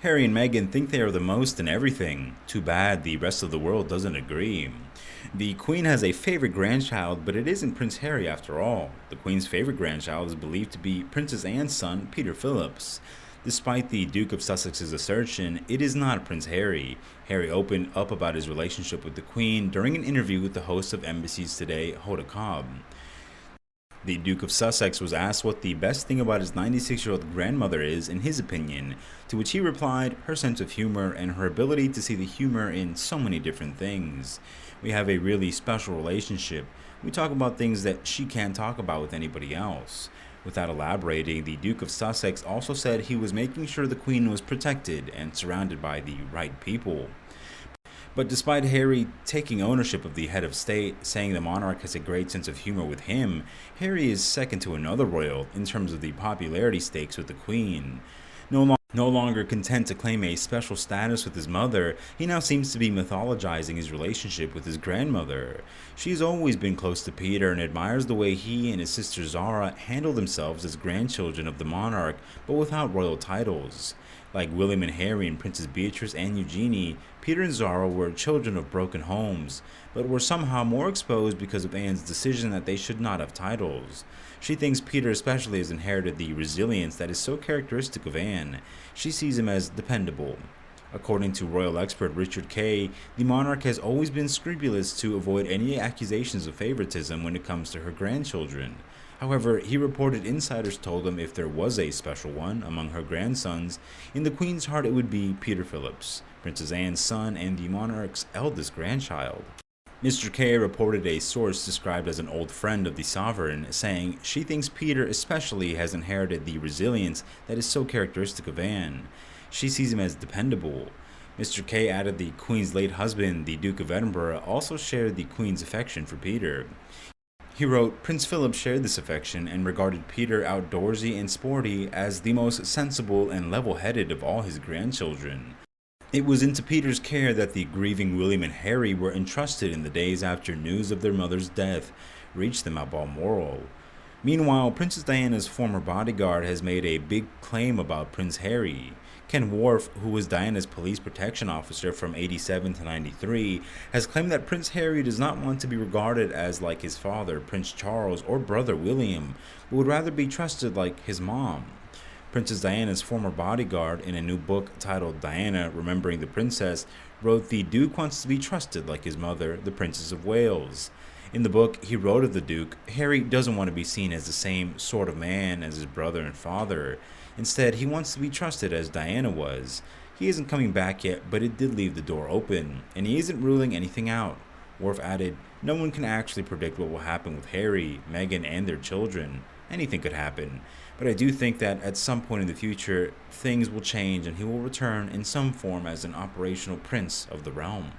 Harry and Meghan think they are the most in everything. Too bad the rest of the world doesn't agree. The Queen has a favorite grandchild, but it isn't Prince Harry after all. The Queen's favorite grandchild is believed to be Princess Anne's son, Peter Phillips. Despite the Duke of Sussex's assertion, it is not Prince Harry. Harry opened up about his relationship with the Queen during an interview with the host of Embassies Today, Hoda Kotb. The Duke of Sussex was asked what the best thing about his 96-year-old grandmother is, in his opinion, to which he replied, her sense of humor and her ability to see the humor in so many different things. We have a really special relationship. We talk about things that she can't talk about with anybody else. Without elaborating, the Duke of Sussex also said he was making sure the Queen was protected and surrounded by the right people. But despite Harry taking ownership of the head of state, saying the monarch has a great sense of humor with him, Harry is second to another royal in terms of the popularity stakes with the Queen. No longer content to claim a special status with his mother, he now seems to be mythologizing his relationship with his grandmother. She's always been close to Peter and admires the way he and his sister Zara handle themselves as grandchildren of the monarch, but without royal titles. Like William and Harry and Princess Beatrice and Eugenie, Peter and Zara were children of broken homes, but were somehow more exposed because of Anne's decision that they should not have titles. She thinks Peter especially has inherited the resilience that is so characteristic of Anne. She sees him as dependable. According to royal expert Richard Kay, the monarch has always been scrupulous to avoid any accusations of favoritism when it comes to her grandchildren. However, he reported insiders told him if there was a special one among her grandsons, in the Queen's heart it would be Peter Phillips, Princess Anne's son and the monarch's eldest grandchild. Mr. Kay reported a source described as an old friend of the sovereign, saying she thinks Peter especially has inherited the resilience that is so characteristic of Anne. She sees him as dependable. Mr. Kay added the Queen's late husband, the Duke of Edinburgh, also shared the Queen's affection for Peter. He wrote, Prince Philip shared this affection and regarded Peter, outdoorsy and sporty, as the most sensible and level-headed of all his grandchildren. It was into Peter's care that the grieving William and Harry were entrusted in the days after news of their mother's death reached them at Balmoral. Meanwhile, Princess Diana's former bodyguard has made a big claim about Prince Harry. Ken Wharf, who was Diana's police protection officer from 87 to 93, has claimed that Prince Harry does not want to be regarded as like his father, Prince Charles, or brother William, but would rather be trusted like his mom. Princess Diana's former bodyguard, in a new book titled Diana, Remembering the Princess, wrote the Duke wants to be trusted like his mother, the Princess of Wales. In the book, he wrote of the Duke, Harry doesn't want to be seen as the same sort of man as his brother and father. Instead, he wants to be trusted as Diana was. He isn't coming back yet, but it did leave the door open, and he isn't ruling anything out. Worf added, no one can actually predict what will happen with Harry, Meghan, and their children. Anything could happen. But I do think that at some point in the future, things will change and he will return in some form as an operational prince of the realm.